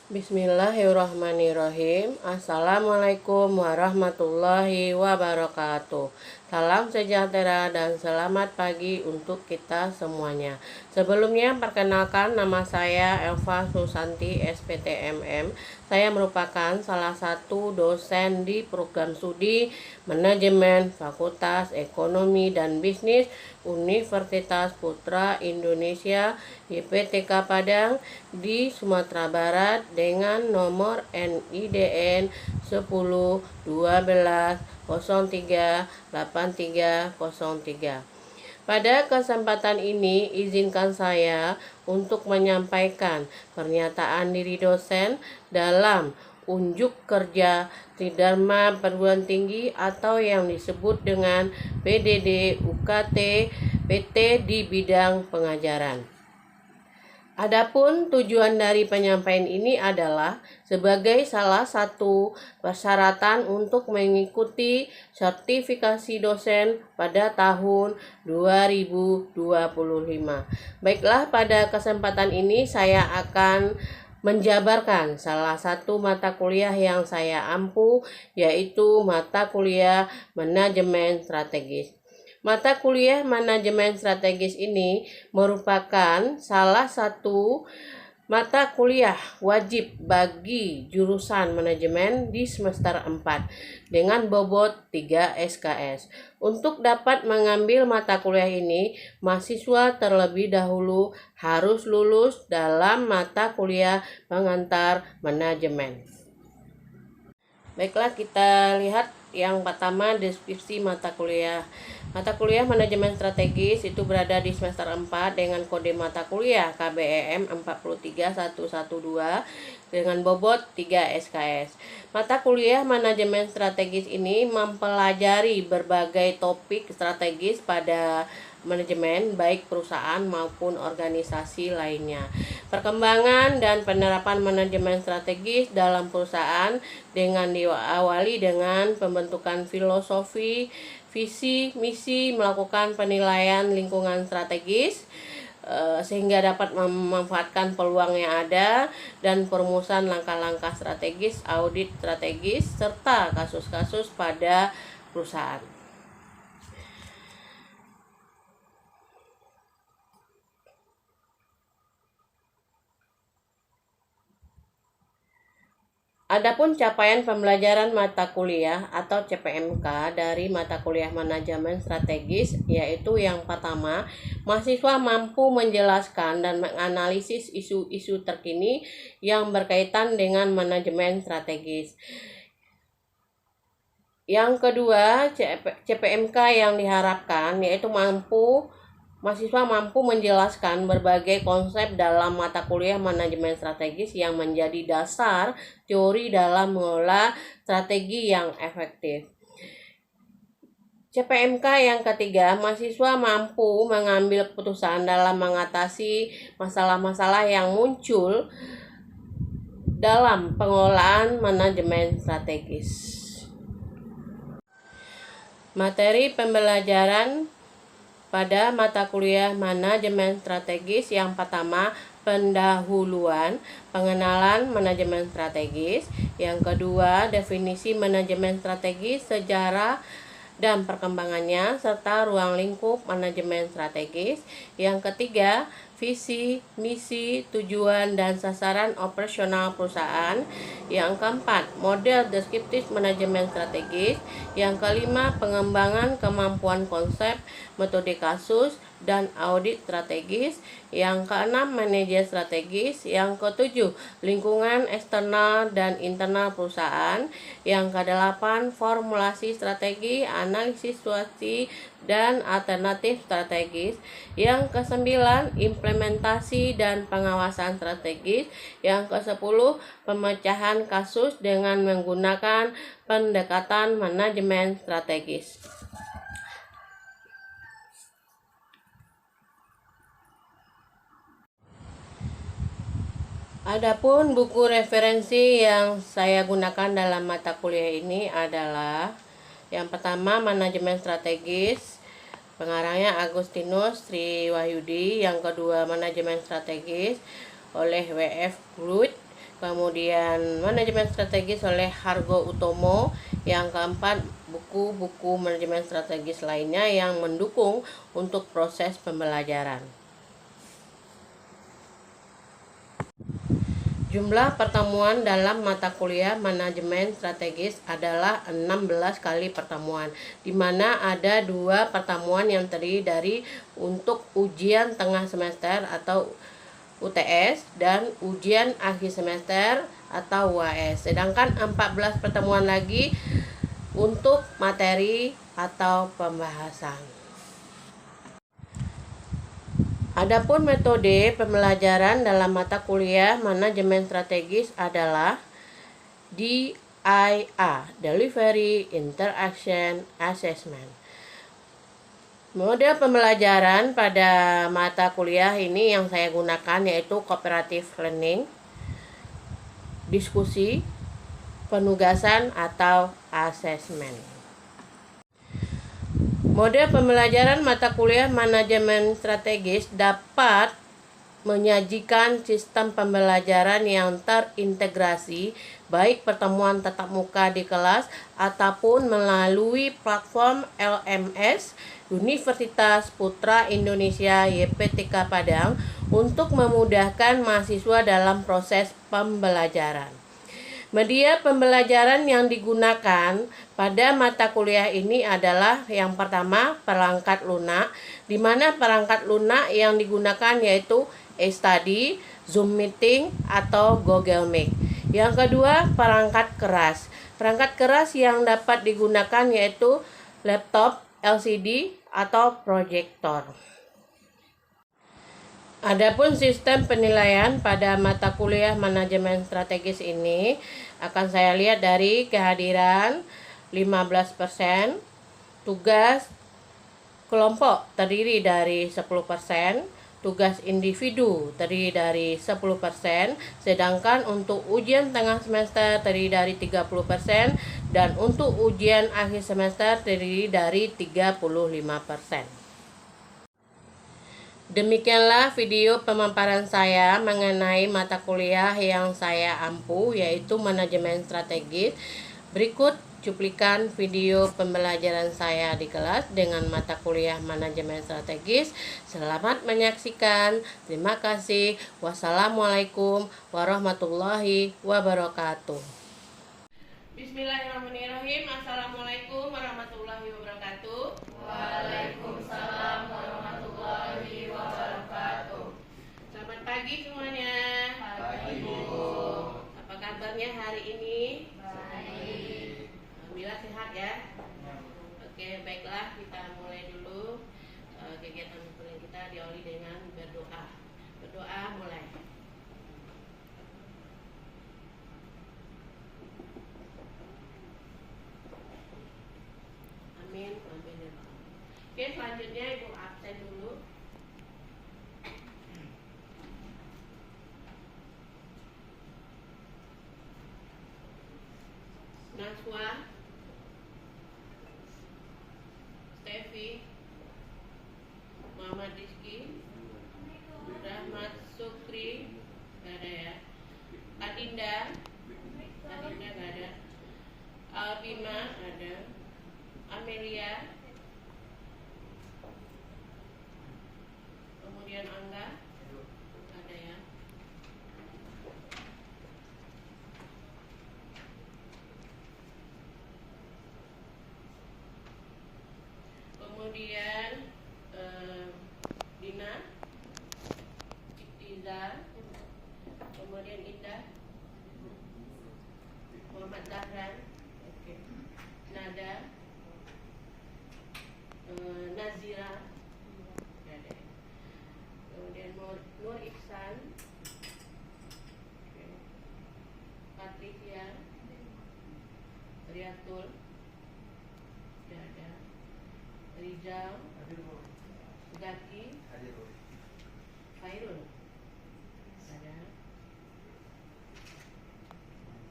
Bismillahirrahmanirrahim. Assalamualaikum warahmatullahi wabarakatuh. Salam sejahtera dan selamat pagi untuk kita semuanya. Sebelumnya perkenalkan, nama saya Elva Susanti SPTMM. Saya merupakan salah satu dosen di program studi Manajemen Fakultas Ekonomi dan Bisnis Universitas Putra Indonesia YPTK Padang di Sumatera Barat dengan nomor NIDN 10 12 03 8303. Pada kesempatan ini, izinkan saya untuk menyampaikan pernyataan diri dosen dalam unjuk kerja Tridharma Perguruan Tinggi atau yang disebut dengan PDD UKT PT di bidang pengajaran. Adapun tujuan dari penyampaian ini adalah sebagai salah satu persyaratan untuk mengikuti sertifikasi dosen pada tahun 2025. Baiklah, pada kesempatan ini saya akan menjabarkan salah satu mata kuliah yang saya ampu, yaitu mata kuliah Manajemen Strategis. Mata kuliah Manajemen Strategis ini merupakan salah satu mata kuliah wajib bagi jurusan manajemen di semester 4 dengan bobot 3 SKS. Untuk dapat mengambil mata kuliah ini, mahasiswa terlebih dahulu harus lulus dalam mata kuliah pengantar manajemen. Baiklah, kita lihat yang pertama deskripsi mata kuliah. Mata kuliah Manajemen Strategis itu berada di semester 4 dengan kode mata kuliah KBEM 43112 dengan bobot 3 SKS. Mata kuliah Manajemen Strategis ini mempelajari berbagai topik strategis pada manajemen, baik perusahaan maupun organisasi lainnya. Perkembangan dan penerapan manajemen strategis dalam perusahaan dengan diawali dengan pembentukan filosofi, visi, misi, melakukan penilaian lingkungan strategis sehingga dapat memanfaatkan peluang yang ada, dan perumusan langkah-langkah strategis, audit strategis, serta kasus-kasus pada perusahaan. Adapun capaian pembelajaran mata kuliah atau CPMK dari mata kuliah Manajemen Strategis, yaitu yang pertama, mahasiswa mampu menjelaskan dan menganalisis isu-isu terkini yang berkaitan dengan manajemen strategis. Yang kedua, CPMK yang diharapkan yaitu mahasiswa mampu menjelaskan berbagai konsep dalam mata kuliah manajemen strategis yang menjadi dasar teori dalam mengelola strategi yang efektif. CPMK yang ketiga, mahasiswa mampu mengambil keputusan dalam mengatasi masalah-masalah yang muncul dalam pengelolaan manajemen strategis. Materi pembelajaran pada mata kuliah Manajemen Strategis yang pertama, pendahuluan, pengenalan manajemen strategis. Yang kedua, definisi manajemen strategis, sejarah dan perkembangannya, serta ruang lingkup manajemen strategis. Yang ketiga, visi, misi, tujuan, dan sasaran operasional perusahaan. Yang keempat, model deskriptif manajemen strategis. Yang kelima, pengembangan kemampuan konsep, metode kasus, dan audit strategis. Yang keenam, manajer strategis. Yang ketujuh, lingkungan eksternal dan internal perusahaan. Yang kedelapan, formulasi strategi, analisis situasi, dan alternatif strategis. Yang kesembilan, implementasi dan pengawasan strategis. Yang kesepuluh, pemecahan kasus dengan menggunakan pendekatan manajemen strategis. Adapun buku referensi yang saya gunakan dalam mata kuliah ini adalah yang pertama, Manajemen Strategis, pengarangnya Agustinus Triwahyudi. Yang kedua, Manajemen Strategis oleh W.F. Groot. kemudian manajemen strategis oleh Hargo Utomo, yang keempat buku-buku manajemen strategis lainnya yang mendukung untuk proses pembelajaran. Jumlah pertemuan dalam mata kuliah manajemen strategis adalah 16 kali pertemuan, di mana ada 2 pertemuan yang terdiri dari untuk ujian tengah semester atau UTS dan ujian akhir semester atau UAS. Sedangkan 14 pertemuan lagi untuk materi atau pembahasan. Adapun metode pembelajaran dalam mata kuliah manajemen strategis adalah DIA, Delivery Interaction Assessment. Mode pembelajaran pada mata kuliah ini yang saya gunakan yaitu cooperative learning, diskusi, penugasan atau assessment. Mode pembelajaran mata kuliah manajemen strategis dapat menyajikan sistem pembelajaran yang terintegrasi, baik pertemuan tatap muka di kelas ataupun melalui platform LMS Universitas Putra Indonesia YPTK Padang untuk memudahkan mahasiswa dalam proses pembelajaran. Media pembelajaran yang digunakan pada mata kuliah ini adalah yang pertama perangkat lunak, di mana perangkat lunak yang digunakan yaitu e-study, Zoom meeting atau Google Meet. Yang kedua perangkat keras. Perangkat keras yang dapat digunakan yaitu laptop, LCD atau proyektor. Adapun sistem penilaian pada mata kuliah manajemen strategis ini akan saya lihat dari kehadiran 15%, tugas kelompok terdiri dari 10%, tugas individu terdiri dari 10%, sedangkan untuk ujian tengah semester terdiri dari 30% dan untuk ujian akhir semester terdiri dari 35%. Demikianlah video pemaparan saya mengenai mata kuliah yang saya ampu, yaitu manajemen strategis. Berikut cuplikan video pembelajaran saya di kelas dengan mata kuliah manajemen strategis. Selamat menyaksikan. Terima kasih. Wassalamualaikum warahmatullahi wabarakatuh. Bismillahirrahmanirrahim. Assalamualaikum warahmatullahi wabarakatuh. Waalaikumsalam warahmatullahi wabarakatuh. Selamat pagi semuanya. Pagi, Bu. Apa kabarnya hari ini? Baik. Alhamdulillah sehat ya. Oke, baiklah kita mulai dulu kegiatan kuliah kita diawali dengan berdoa. Berdoa mulai. Amin. Amin. Oke, selanjutnya Ibu absen dulu. Naswa, Stevi, Muhammad Rizky, Rahmat Sukri, gak ada ya. Adinda gak ada. Albima ada. Amelia, kemudian Angga, ada ya. Kemudian Dina, Iza, kemudian Indah, Muhammad Zahran, Nada, Nazira, kemudian Nur Ihsan, Patricia, Riatul, Rizal, Zaki, Khairul, ada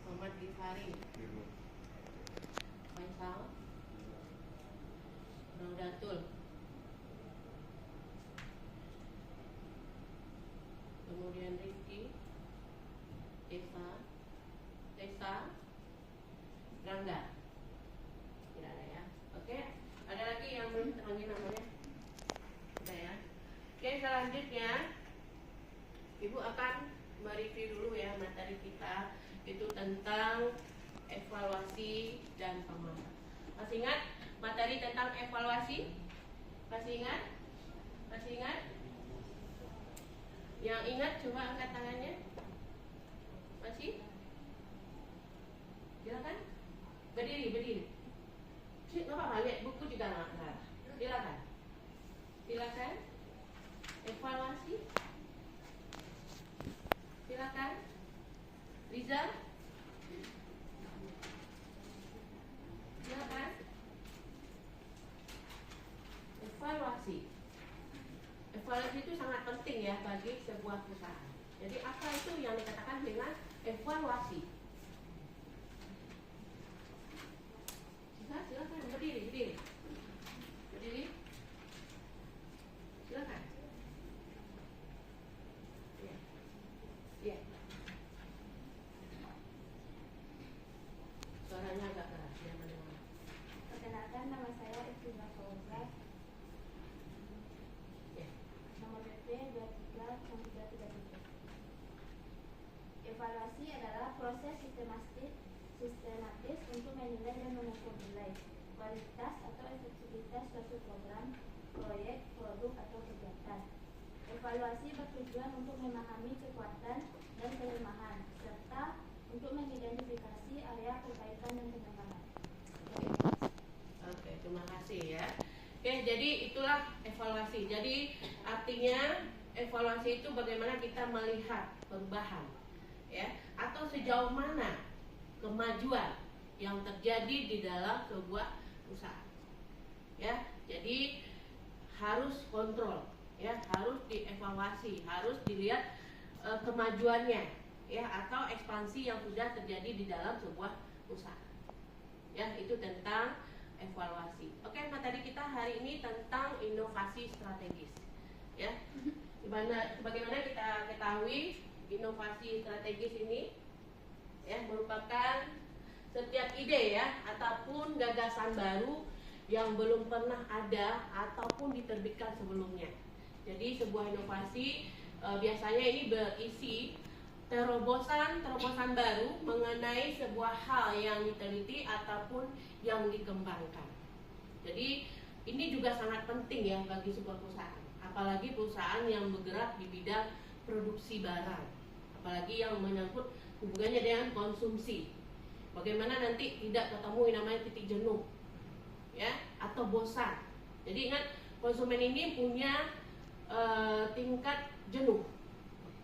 Muhammad Gifari, Faisal, Raudatul, kemudian Rizky, Esa, selanjutnya Ibu akan mereview dulu ya materi kita, itu tentang evaluasi dan pemahaman. Masih ingat materi tentang evaluasi? Masih ingat? Masih ingat? Yang ingat coba angkat tangannya. Masih? Silakan. Berdiri. Nggak apa-apa, lihat buku juga nggak salah. Silakan. Evaluasi. Silakan. Riza. Silakan. Evaluasi. Evaluasi itu sangat penting ya bagi sebuah perusahaan. Jadi apa itu yang dikatakan dengan evaluasi? Silakan berdiri. Silakan. Ya. Suaranya agak keras ya, mendengar. Perkenalkan, nama saya Istina Fauzat. Ya. Nomor PP 239333. Evaluasi adalah proses sistematis untuk menilai dan mengukur nilai, kualitas atau efektivitas suatu program, proyek, produk atau kegiatan. Evaluasi bertujuan untuk memahami kekuatan dan kelemahan serta untuk mengidentifikasi area perbaikan dan pengembangan. Oke, terima kasih ya. Oke, jadi itulah evaluasi. Jadi artinya evaluasi itu bagaimana kita melihat perubahan, ya, atau sejauh mana kemajuan yang terjadi di dalam sebuah perusahaan. Ya, jadi harus kontrol, ya, harus dievaluasi, harus dilihat kemajuannya, ya, atau ekspansi yang sudah terjadi di dalam sebuah perusahaan. Ya, itu tentang evaluasi. Oke, materi kita hari ini tentang inovasi strategis. Ya, bagaimana kita ketahui inovasi strategis ini, ya, merupakan setiap ide ya ataupun gagasan baru yang belum pernah ada ataupun diterbitkan sebelumnya. Jadi sebuah inovasi biasanya ini berisi terobosan baru mengenai sebuah hal yang diteliti ataupun yang dikembangkan. Jadi ini juga sangat penting ya bagi sebuah perusahaan, apalagi perusahaan yang bergerak di bidang produksi barang, apalagi yang menyangkut hubungannya dengan konsumsi. Bagaimana nanti tidak ketemu yang namanya titik jenuh, ya, atau bosan. Jadi ingat, konsumen ini punya tingkat jenuh,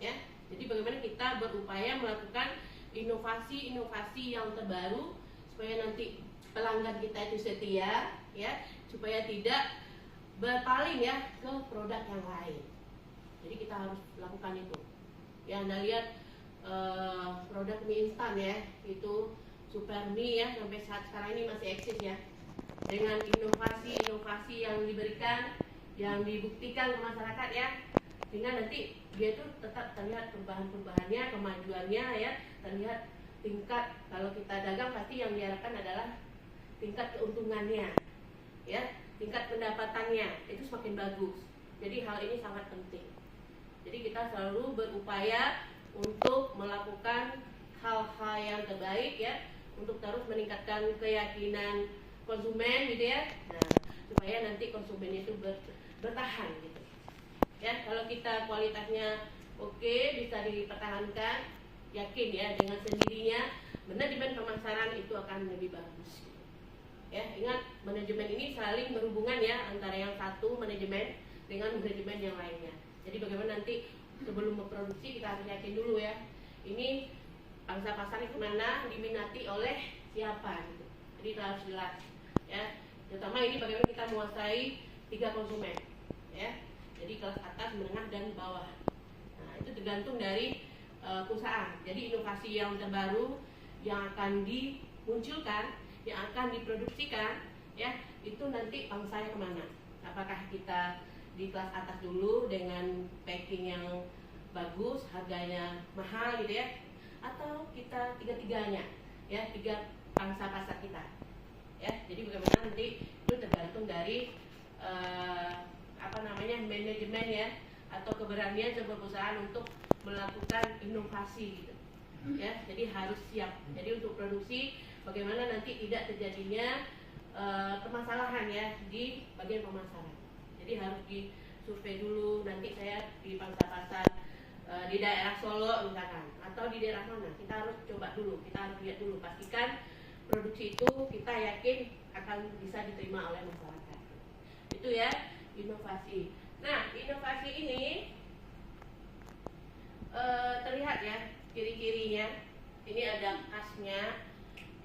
ya. Jadi bagaimana kita berupaya melakukan inovasi yang terbaru supaya nanti pelanggan kita itu setia, ya, supaya tidak berpaling ya ke produk yang lain. Jadi kita harus lakukan itu. Ya, Anda lihat produk mie instan ya, itu Super Mie ya, sampai saat sekarang ini masih eksis ya. Dengan inovasi yang diberikan, yang dibuktikan ke masyarakat ya, sehingga nanti dia itu tetap terlihat perubahannya, kemajuannya ya, terlihat tingkat, kalau kita dagang pasti yang diharapkan adalah tingkat keuntungannya, ya, tingkat pendapatannya itu semakin bagus. Jadi hal ini sangat penting. Jadi kita selalu berupaya untuk melakukan hal-hal yang terbaik ya, untuk terus meningkatkan keyakinan konsumen gitu ya. Nah, supaya nanti konsumen itu bertahan gitu. Ya, kalau kita kualitasnya oke, bisa dipertahankan, yakin ya dengan sendirinya manajemen pemasaran itu akan lebih bagus. Ya, ingat manajemen ini saling berhubungan ya, antara yang satu manajemen dengan manajemen yang lainnya. Jadi bagaimana nanti sebelum memproduksi kita harus yakin dulu ya, ini pangsa pasarnya kemana, diminati oleh siapa gitu. Jadi kita harus jelas ya. Terutama ini bagaimana kita menguasai 3 konsumen ya. Jadi kelas atas, menengah, dan bawah. Nah, itu tergantung dari perusahaan. Jadi inovasi yang terbaru yang akan dimunculkan, yang akan diproduksikan ya, itu nanti pangsanya kemana. Apakah kita di kelas atas dulu dengan packing yang bagus, harganya mahal gitu ya, atau kita tiga-tiganya ya, 3 pangsa pasar kita ya. Jadi bagaimana nanti itu tergantung dari manajemen ya, atau keberanian sebuah perusahaan untuk melakukan inovasi gitu. Ya, jadi harus siap. Jadi untuk produksi bagaimana nanti tidak terjadinya permasalahan ya di bagian pemasaran. Jadi harus disurvei dulu. Nanti saya di pasar-pasar di daerah Solo misalkan atau di daerah mana, kita harus coba dulu, kita harus lihat dulu, pastikan produksi itu kita yakin akan bisa diterima oleh masyarakat. Itu ya inovasi. Nah, inovasi ini terlihat ya ciri-cirinya. Ini ada khasnya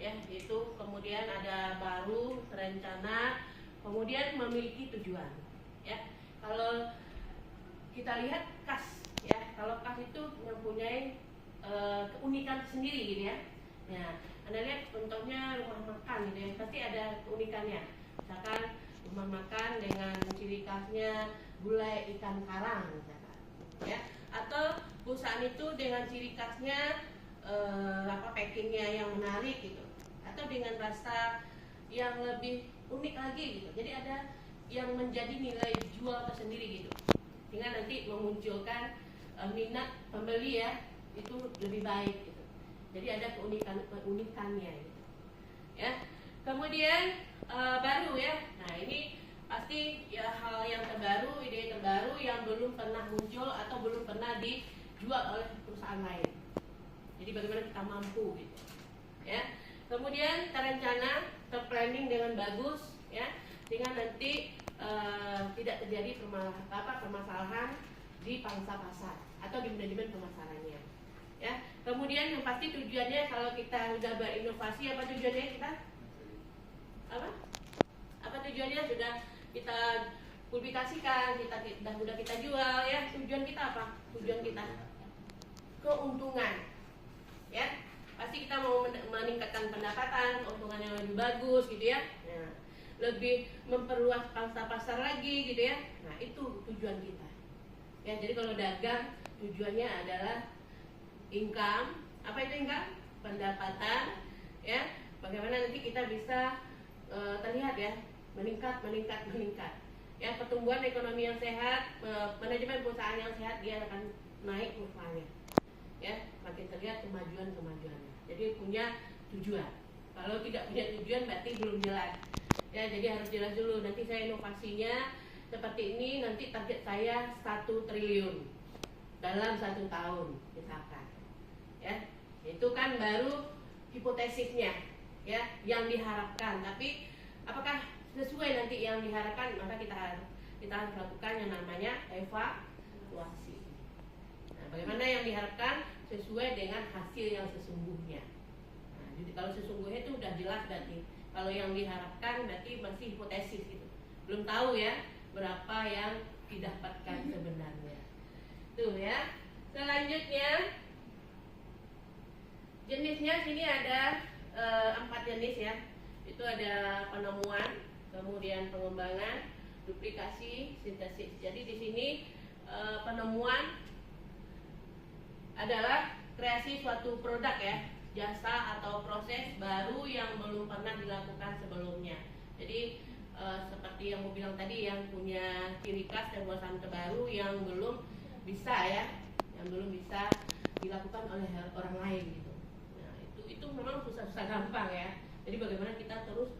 ya, itu kemudian ada baru, terencana, kemudian memiliki tujuan ya. Kalau kita lihat khas ya, kalau khas itu mempunyai keunikan sendiri gitu ya. Nah, Anda lihat contohnya rumah makan gitu ya, pasti ada keunikannya. Misalkan rumah makan dengan ciri khasnya gulai ikan karang misalkan ya, atau perusahaan itu dengan ciri khasnya packingnya yang menarik gitu, atau dengan rasa yang lebih unik lagi gitu. Jadi ada yang menjadi nilai jual tersendiri gitu, sehingga nanti memunculkan minat pembeli ya itu lebih baik gitu. Jadi ada keunikannya gitu ya. Kemudian baru ya, nah ini pasti ya hal yang terbaru, ide terbaru yang belum pernah muncul atau belum pernah dijual oleh perusahaan lain. Jadi bagaimana kita mampu gitu ya. Kemudian terencana, terplanning dengan bagus ya, sehingga nanti tidak terjadi permasalahan di pangsa pasar atau di manajemen pemasarannya ya. Kemudian yang pasti tujuannya, kalau kita sudah berinovasi, apa tujuannya kita? Apa tujuannya? Sudah kita publikasikan, sudah kita jual ya. Tujuan kita apa? Tujuan kita keuntungan ya. Pasti kita mau meningkatkan pendapatan, keuntungan yang lebih bagus gitu ya. Nah, lebih memperluas pangsa pasar lagi gitu ya. Nah, itu tujuan kita ya. Jadi kalau dagang tujuannya adalah income. Apa itu income? Pendapatan ya. Bagaimana nanti kita bisa terlihat ya, meningkat ya. Pertumbuhan ekonomi yang sehat, manajemen perusahaan yang sehat, dia akan naik kurvanya ya, makin terlihat kemajuannya. Jadi punya tujuan. Kalau tidak punya tujuan berarti belum jelas ya. Jadi harus jelas dulu. Nanti saya inovasinya seperti ini, nanti target saya 1 triliun dalam 1 tahun misalkan ya. Itu kan baru hipotesisnya ya, yang diharapkan. Tapi apakah sesuai nanti yang diharapkan? Maka kita harus lakukan yang namanya evaluasi. Nah, bagaimana yang diharapkan sesuai dengan hasil yang sesungguhnya. Nah, jadi kalau sesungguhnya itu udah jelas berarti. Kalau yang diharapkan berarti masih hipotesis gitu. Belum tahu ya berapa yang didapatkan sebenarnya. Tuh ya. Selanjutnya jenisnya sini ada 4 jenis ya. Itu ada penemuan, kemudian pengembangan, duplikasi, sintesis. Jadi di sini penemuan adalah kreasi suatu produk ya, jasa atau proses baru yang belum pernah dilakukan sebelumnya. Jadi seperti yang mau bilang tadi, yang punya ciri khas dan buatan terbaru yang belum bisa ya, yang belum bisa dilakukan oleh orang lain gitu. Nah, itu memang susah-susah gampang ya. Jadi bagaimana kita terus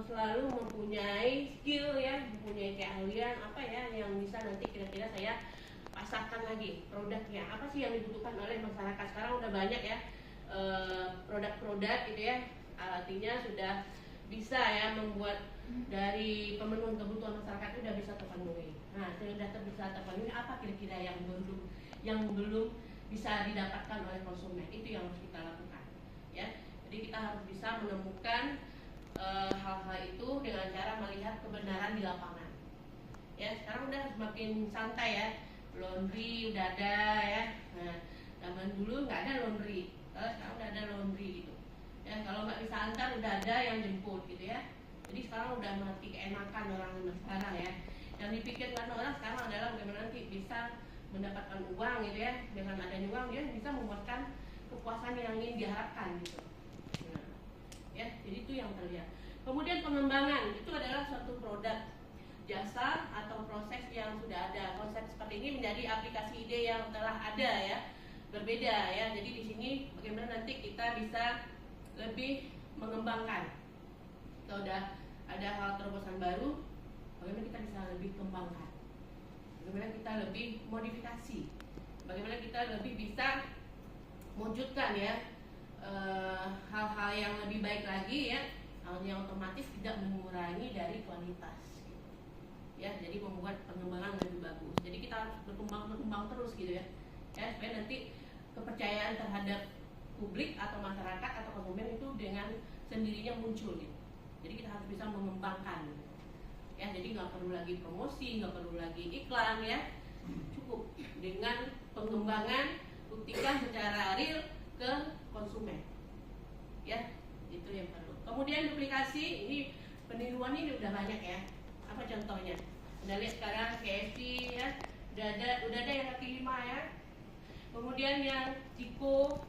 selalu mempunyai skill ya, mempunyai keahlian apa ya yang bisa nanti kira-kira saya pasarkan lagi produknya. Apa sih yang dibutuhkan oleh masyarakat? Sekarang udah banyak ya produk-produk gitu ya, artinya sudah bisa ya membuat dari pemenuhan kebutuhan masyarakat itu sudah bisa terpenuhi. Nah, sudah bisa terpenuhi, apa kira-kira yang belum bisa didapatkan oleh konsumen? Itu yang harus kita lakukan ya. Jadi kita harus bisa menemukan hal-hal itu dengan cara melihat kebenaran di lapangan ya. Sekarang udah semakin santai ya, laundry udah ada ya. Nah, zaman dulu nggak ada laundry, sekarang udah ada laundry gitu ya. Kalau nggak bisa antar udah ada yang jemput gitu ya. Jadi sekarang udah mati keenakan orang sekarang ya. Yang dipikirkan orang sekarang adalah bagaimana nanti bisa mendapatkan uang gitu ya. Dengan adanya uang dia bisa membuatkan kepuasan yang ingin diharapkan gitu. Ya, jadi itu yang terlihat. Kemudian pengembangan itu adalah suatu produk jasa atau proses yang sudah ada. Konsep seperti ini menjadi aplikasi ide yang telah ada ya, berbeda ya. Jadi di sini bagaimana nanti kita bisa lebih mengembangkan. Kalau udah ada hal terobosan baru, bagaimana kita bisa lebih kembangkan, bagaimana kita lebih modifikasi, bagaimana kita lebih bisa mewujudkan ya hal-hal yang lebih baik lagi ya, yang otomatis tidak mengurangi dari kualitas gitu. Ya, jadi membuat pengembangan lebih bagus. Jadi kita harus berkembang terus gitu ya, supaya nanti kepercayaan terhadap publik atau masyarakat atau konsumen itu dengan sendirinya muncul gitu. Jadi kita harus bisa mengembangkan gitu. Ya, jadi nggak perlu lagi promosi, nggak perlu lagi iklan ya, cukup dengan pengembangan, buktikan secara real ke konsumen ya, itu yang perlu. Kemudian duplikasi, ini peniruan ini udah banyak ya. Apa contohnya? Anda lihat sekarang KFC ya, udah ada yang kaki lima ya. Kemudian yang Ciko,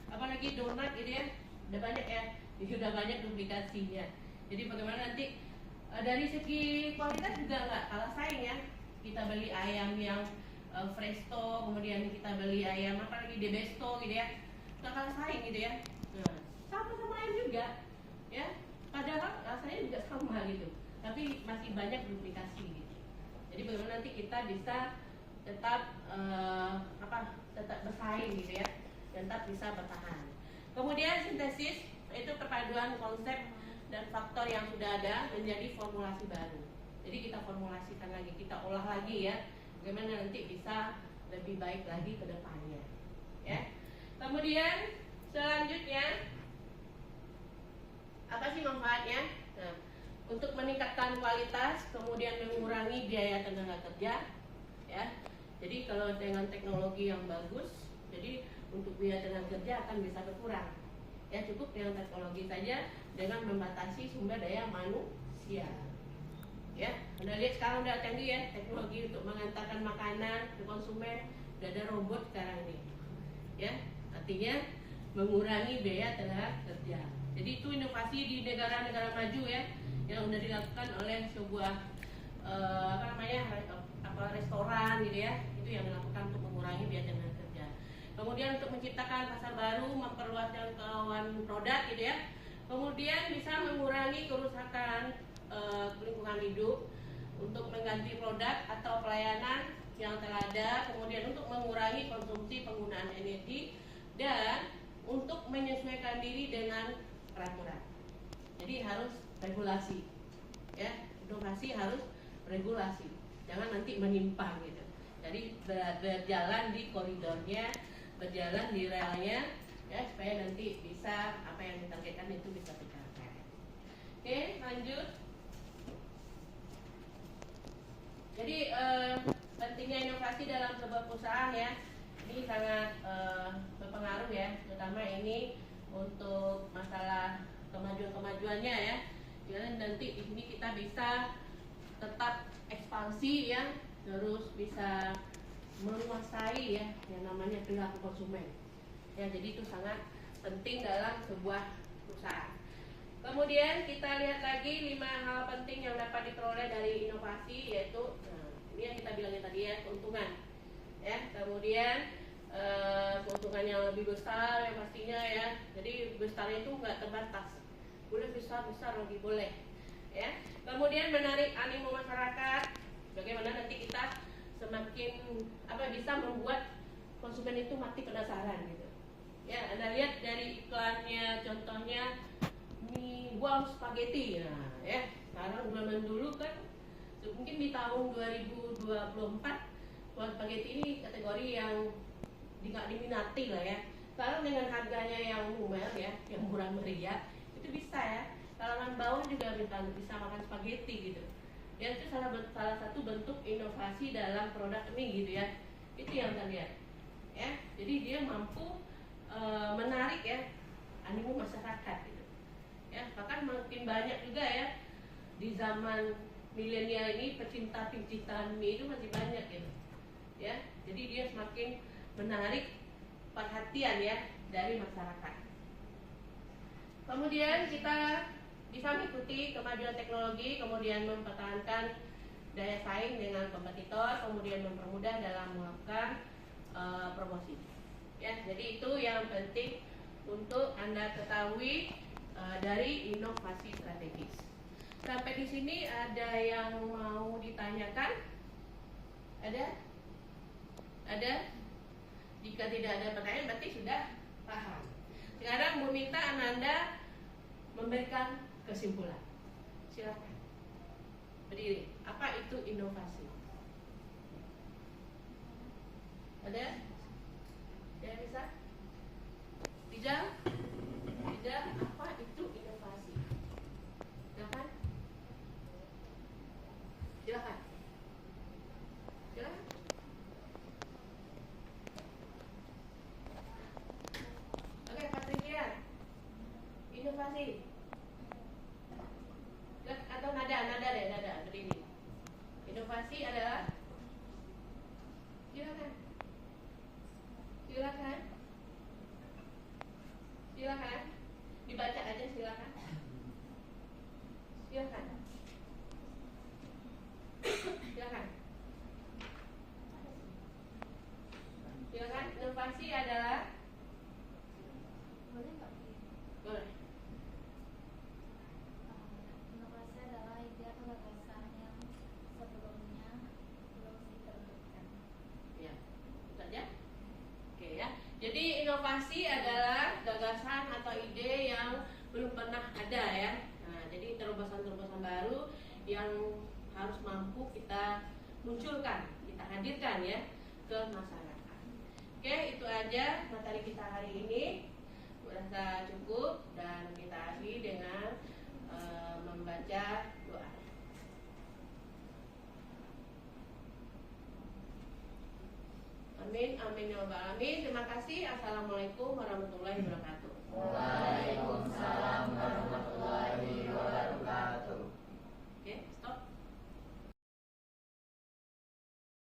apalagi donat gitu ya, udah banyak ya. Udah banyak duplikasinya. Jadi bagaimana nanti dari segi kualitas juga nggak kalah saing ya. Kita beli ayam yang Presto, kemudian kita beli ayam apa lagi Debesto gitu ya, nggak kalah saing gitu ya. Nah, sama-sama ayam juga ya, padahal rasanya juga sama gitu, tapi masih banyak duplikasi gitu. Jadi bagaimana nanti kita bisa tetap tetap bersaing gitu ya, dan tetap bisa bertahan. Kemudian sintesis, itu perpaduan konsep dan faktor yang sudah ada menjadi formulasi baru. Jadi kita formulasikan lagi, kita olah lagi ya, bagaimana nanti bisa lebih baik lagi ke depannya ya. Kemudian selanjutnya apa sih manfaatnya? Nah, untuk meningkatkan kualitas, kemudian mengurangi biaya tenaga kerja ya. Jadi kalau dengan teknologi yang bagus, jadi untuk biaya tenaga kerja akan bisa berkurang ya, cukup dengan teknologi saja dengan membatasi sumber daya manusia ya. Anda lihat sekarang udah canggih ya teknologi untuk mengantarkan makanan ke konsumen, udah ada robot sekarang ini ya, artinya mengurangi biaya tenaga kerja. Jadi itu inovasi di negara-negara maju ya, yang sudah dilakukan oleh sebuah restoran gitu ya, itu yang dilakukan untuk mengurangi biaya tenaga kerja. Kemudian untuk menciptakan pasar baru, memperluas jangkauan produk gitu ya. Kemudian bisa mengurangi kerusakan lingkungan hidup, untuk mengganti produk atau pelayanan yang telah ada, kemudian untuk mengurangi konsumsi penggunaan energi, dan untuk menyesuaikan diri dengan peraturan. Jadi harus regulasi ya, inovasi harus regulasi, jangan nanti menyimpang gitu. Jadi berjalan di koridornya, berjalan di relnya ya, supaya nanti bisa apa yang ditargetkan itu bisa tercapai. Oke, lanjut. Jadi pentingnya inovasi dalam sebuah perusahaan ya, ini sangat berpengaruh ya, terutama ini untuk masalah kemajuannya ya. Jadi nanti di sini kita bisa tetap ekspansi ya, terus bisa menguasai ya yang namanya perilaku konsumen ya. Jadi itu sangat penting dalam sebuah perusahaan. Kemudian kita lihat lagi 5 hal penting yang dapat diperoleh dari inovasi, yaitu ini yang kita bilangin tadi ya, keuntungan ya. Kemudian keuntungan yang lebih besar yang pastinya ya. Jadi besarnya itu nggak terbatas, boleh besar lagi boleh ya. Kemudian menarik animo masyarakat, bagaimana nanti kita semakin bisa membuat konsumen itu mati penasaran gitu ya. Anda lihat dari iklannya, contohnya mie wow spaghetti ya. Sekarang zaman dulu kan mungkin di tahun 2024 wow spaghetti ini kategori yang nggak diminati lah ya. Sekarang dengan harganya yang murah ya, yang murah meriah, itu bisa ya, kalangan bawah juga bisa makan spaghetti gitu ya. Itu salah satu bentuk inovasi dalam produk ini gitu ya. Itu yang kita lihat ya. Jadi dia mampu menarik ya animo masyarakat gitu ya. Bahkan makin banyak juga ya di zaman milenial ini, pecinta mie itu masih banyak gitu ya. Jadi dia semakin menarik perhatian ya dari masyarakat. Kemudian kita bisa mengikuti kemajuan teknologi, kemudian mempertahankan daya saing dengan kompetitor, kemudian mempermudah dalam melakukan promosi. Ya, jadi itu yang penting untuk Anda ketahui dari inovasi strategis. Sampai di sini ada yang mau ditanyakan? Ada? Ada? Jika tidak ada pertanyaan berarti sudah paham. Sekarang Bu minta Ananda memberikan kesimpulan. Silakan. Berdiri. Apa itu inovasi? Ada? Yang bisa? Rijal? Rijal, apa itu inovasi? Silakan. Silakan. Silakan. Oke, Patricia. Inovasi. Atau nada deh, nada berdiri. Inovasi adalah, silakan. Silakan. Silakan. Dibaca aja silakan. Silakan. Silakan. Silakan. Inovasi adalah, Boleh nggak? boleh. Inovasi adalah ide atau gagasan yang sebelumnya belum diterbitkan. Ya, itu saja. Oke ya. Jadi inovasi adalah gagasan atau ide yang belum pernah ada ya. Nah, jadi terobosan-terobosan baru yang harus mampu kita munculkan, kita hadirkan ya ke masyarakat. Oke, itu aja materi kita hari ini. Rasa cukup dan kita akhiri dengan membaca doa. Amin, amin ya rabbal alamin. Terima kasih. Assalamualaikum warahmatullahi wabarakatuh. Waalaikumsalam